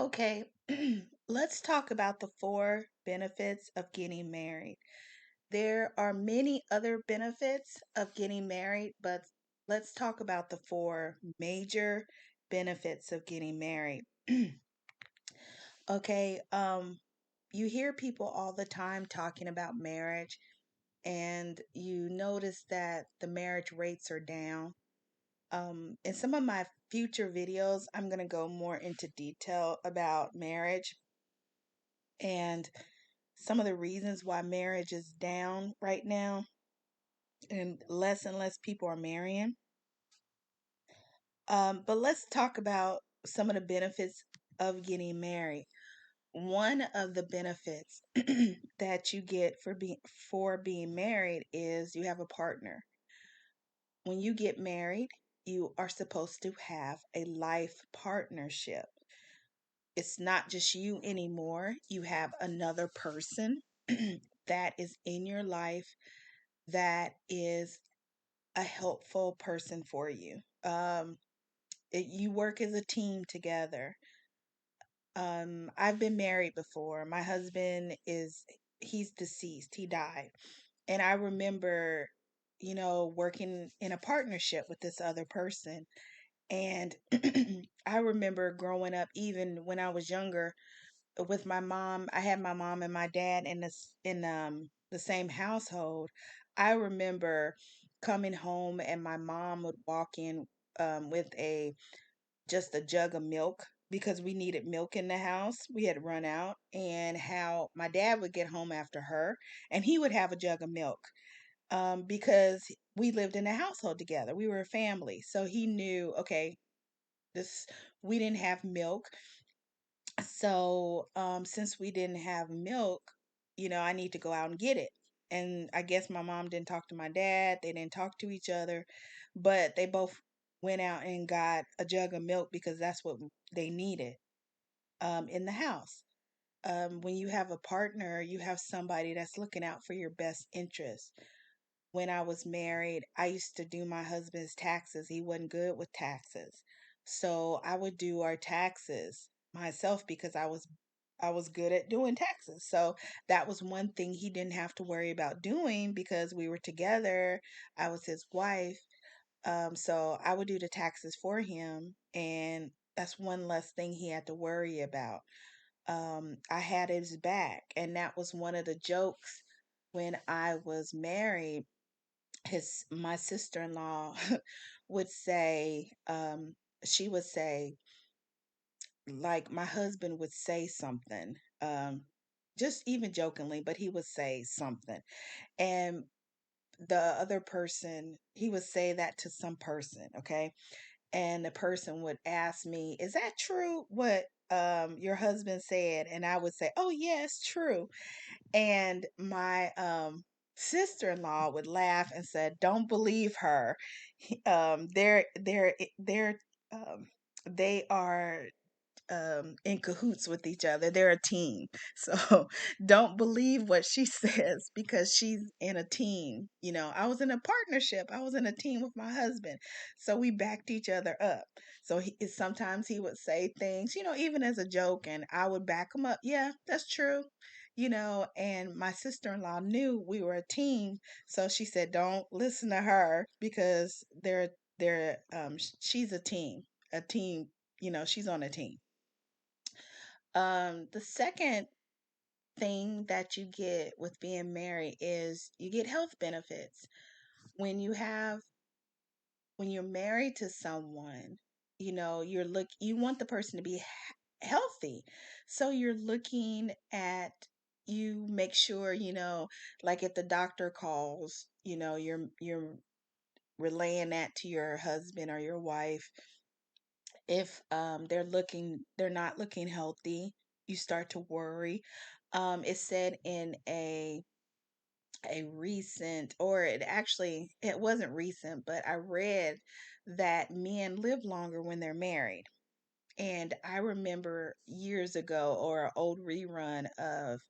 Okay, let's talk about the four benefits of getting married. There are many other benefits of getting married, but let's talk about the four major benefits of getting married. Okay, you hear people all the time talking about marriage, and you notice that the marriage rates are down. In some of my future videos, I'm going to go more into detail about marriage and some of the reasons why marriage is down right now and less people are marrying. But let's talk about some of the benefits of getting married. One of the benefits that you get for being married is you have a partner. When you get married, you are supposed to have a life partnership. It's not just you anymore. You have another person that is in your life that is a helpful person for you. You work as a team together. I've been married before. My husband he's deceased. He died. And I remember, working in a partnership with this other person. And I remember growing up, even when I was younger, with my mom. I had my mom and my dad in the same household. I remember coming home and my mom would walk in with a just a jug of milk because we needed milk in the house. We had run out, and how my dad would get home after her and he would have a jug of milk because we lived in a household together. We were a family. So he knew, okay, this we didn't have milk. So, since we didn't have milk, I need to go out and get it. And I guess my mom didn't talk to my dad. They didn't talk to each other, but they both went out and got a jug of milk because that's what they needed in the house. When you have a partner, you have somebody that's looking out for your best interest. When I was married, I used to do my husband's taxes. He wasn't good with taxes. So I would do our taxes myself because I was good at doing taxes. So that was one thing he didn't have to worry about doing because we were together. I was his wife. So I would do the taxes for him, and that's one less thing he had to worry about. I had his back, and that was one of the jokes when I was married. His My sister-in-law would say, she would say, like, my husband would say something, just even jokingly, but he would say something, and the other person, he would say that to some person, okay, and the person would ask me, "Is that true? What your husband said?" And I would say, "Oh yeah, it's true." And my sister-in-law would laugh and said, "Don't believe her. They're um, they are in cahoots with each other. They're a team. So don't believe what she says because she's in a team. I was in a partnership. I was in a team with my husband. So we backed each other up. So sometimes he would say things, even as a joke, and I would back him up. Yeah, that's true. And my sister-in-law knew we were a team. So she said, don't listen to her because she's a team. A team, she's on a team. The second thing that you get with being married is you get health benefits. When you have when you're married to someone, you want the person to be healthy. So you're looking at you make sure, like if the doctor calls, you're relaying that to your husband or your wife. If they're not looking healthy, you start to worry. It said in a recent, or it wasn't recent, but I read that men live longer when they're married. And I remember years ago, or an old rerun of,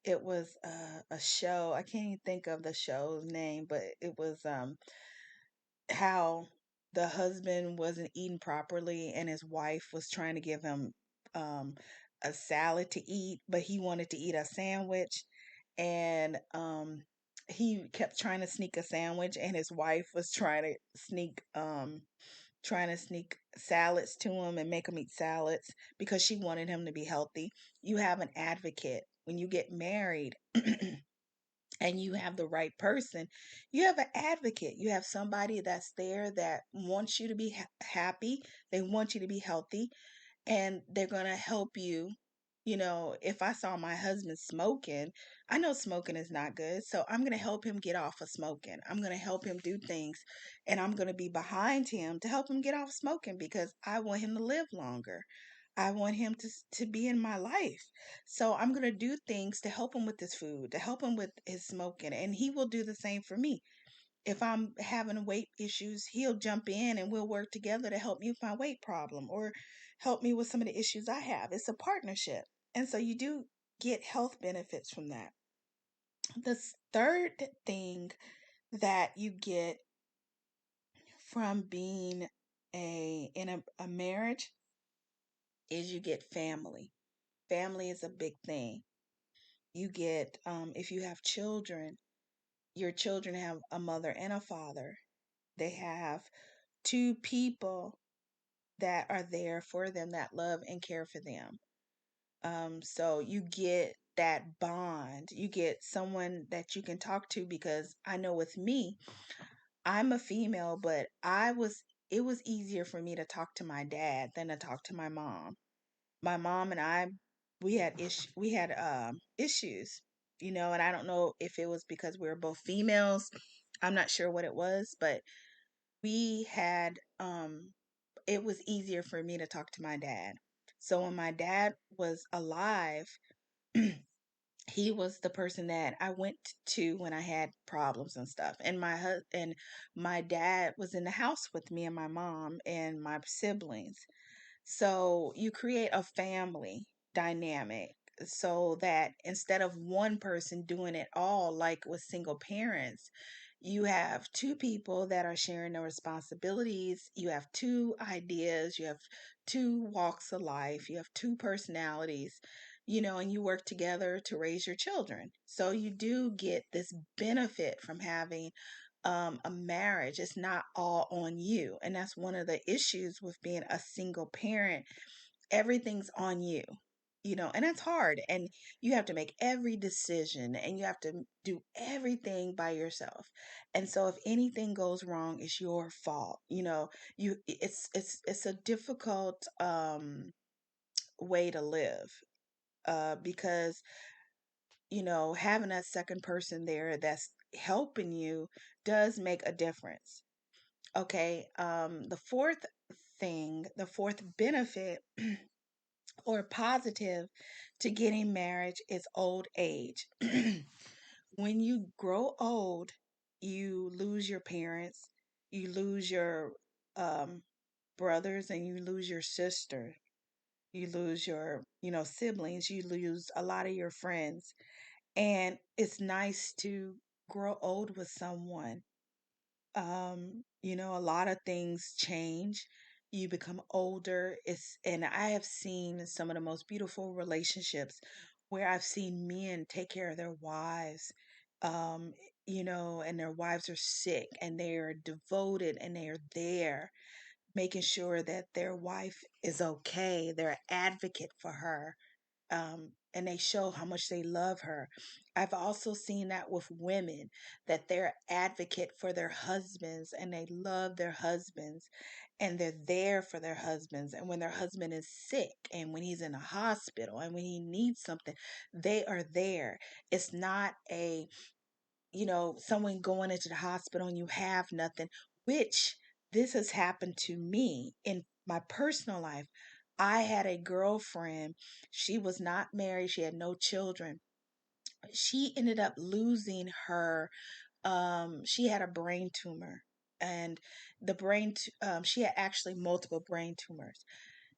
it was a show. I can't even think of the show's name, but it was how the husband wasn't eating properly and his wife was trying to give him a salad to eat, but he wanted to eat a sandwich. And he kept trying to sneak a sandwich, and his wife was trying to sneak salads to him and make him eat salads because she wanted him to be healthy. You have an advocate when you get married. And you have the right person, you have an advocate. You have somebody that's there that wants you to be happy. They want you to be healthy, and they're going to help you. If I saw my husband smoking, I know smoking is not good. So I'm going to help him get off of smoking. I'm going to help him do things, and I'm going to be behind him to help him get off smoking because I want him to live longer. I want him to be in my life. So I'm going to do things to help him with his food, to help him with his smoking, and he will do the same for me. If I'm having weight issues, he'll jump in and we'll work together to help me with my weight problem or help me with some of the issues I have. It's a partnership. And so you do get health benefits from that. The third thing that you get from being in a marriage is you get family. Family is a big thing. You get, if you have children, your children have a mother and a father. They have two people that are there for them, that love and care for them. So you get that bond. You get someone that you can talk to, because I know with me, I'm a female, but it was easier for me to talk to my dad than to talk to my mom. My mom and I, we had issues, and I don't know if it was because we were both females. I'm not sure what it was, but we had it was easier for me to talk to my dad. So when my dad was alive, he was the person that I went to when I had problems and stuff. And my dad was in the house with me and my mom and my siblings. So you create a family dynamic so that instead of one person doing it all, like with single parents, you have two people that are sharing the responsibilities. You have two ideas, you have two walks of life, you have two personalities, and you work together to raise your children. So you do get this benefit from having a marriage. It's not all on you. And that's one of the issues with being a single parent. Everything's on you, and that's hard. And you have to make every decision and you have to do everything by yourself. And so if anything goes wrong, it's your fault. It's a difficult way to live, because having a second person there that's helping you does make a difference. Okay. The fourth benefit or positive to getting marriage is old age. When you grow old, you lose your parents, you lose your um, brothers, and you lose your sister, you lose your siblings, you lose a lot of your friends. And it's nice to grow old with someone. A lot of things change. You become older. And I have seen some of the most beautiful relationships where I've seen men take care of their wives, um, and their wives are sick and they are devoted and they are there making sure that their wife is okay. They're an advocate for her, and they show how much they love her. I've also seen that with women, that they're advocate for their husbands and they love their husbands and they're there for their husbands. And when their husband is sick and when he's in a hospital and when he needs something, they are there. It's not someone going into the hospital and you have nothing, which this has happened to me in my personal life. I had a girlfriend. She was not married. She had no children. She ended up losing she had a brain tumor. And she had actually multiple brain tumors.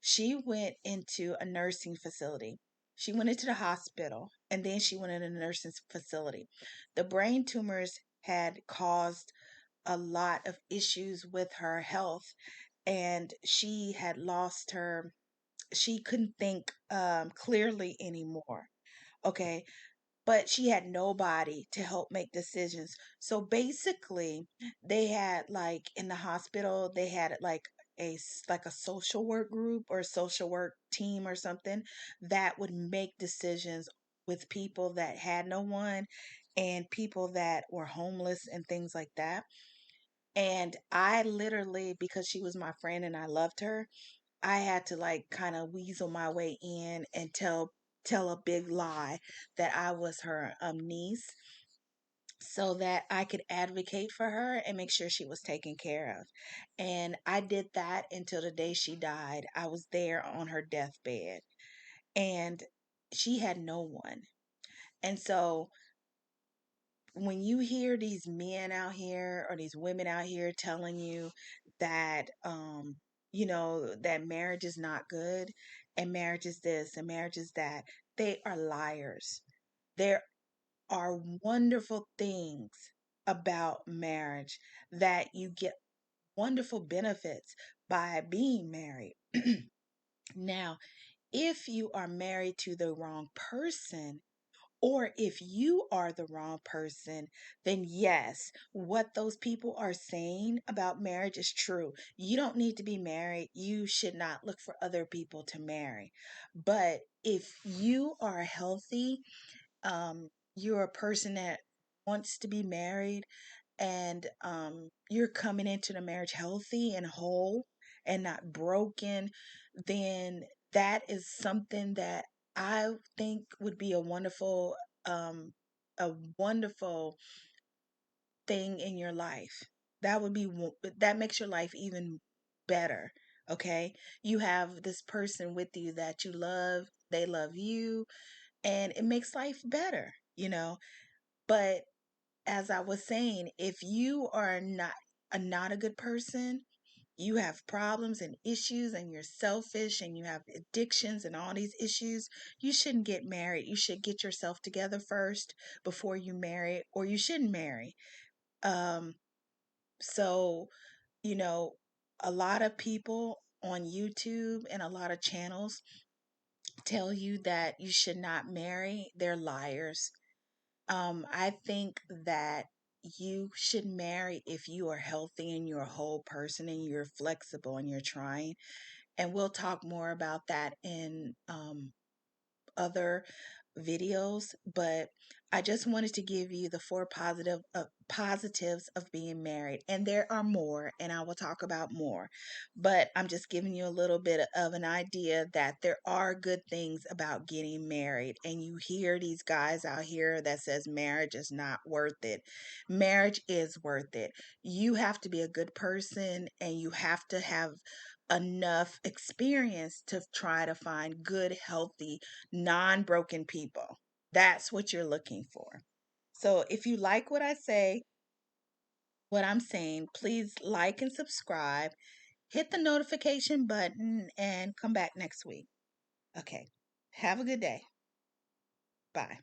She went into a nursing facility. She went into the hospital and then she went in a nursing facility. The brain tumors had caused a lot of issues with her health, and she had lost her she couldn't think clearly anymore. Okay, but she had nobody to help make decisions. So basically, they had like in the hospital, they had like like a social work group or social work team or something that would make decisions with people that had no one and people that were homeless and things like that. And I literally, because she was my friend and I loved her, I had to like kind of weasel my way in and tell a big lie that I was her niece so that I could advocate for her and make sure she was taken care of. And I did that until the day she died. I was there on her deathbed and she had no one. And so when you hear these men out here or these women out here telling you that that marriage is not good and marriage is this and marriage is that, they are liars. There are wonderful things about marriage, that you get wonderful benefits by being married. Now, if you are married to the wrong person, or if you are the wrong person, then yes, what those people are saying about marriage is true. You don't need to be married. You should not look for other people to marry. But if you are healthy, you're a person that wants to be married, and you're coming into the marriage healthy and whole and not broken, then that is something that I think would be um, a wonderful thing in your life. That would be that makes your life even better. Okay, you have this person with you that you love. They love you, and it makes life better. But as I was saying, if you are not a good person, you have problems and issues and you're selfish and you have addictions and all these issues, you shouldn't get married. You should get yourself together first before you marry, or you shouldn't marry. Um so, you know, a lot of people on YouTube and a lot of channels tell you that you should not marry. They're liars. I think that you should marry if you are healthy and you're a whole person and you're flexible and you're trying. And we'll talk more about that in other videos, but I just wanted to give you the four positives of being married, and there are more, and I will talk about more. But I'm just giving you a little bit of an idea that there are good things about getting married. And you hear these guys out here that says marriage is not worth it. Marriage is worth it. You have to be a good person, and you have to have enough experience to try to find good, healthy, non-broken people. That's what you're looking for. So if you like what I say, what I'm saying, please like and subscribe, hit the notification button, and come back next week. Okay. Have a good day. Bye.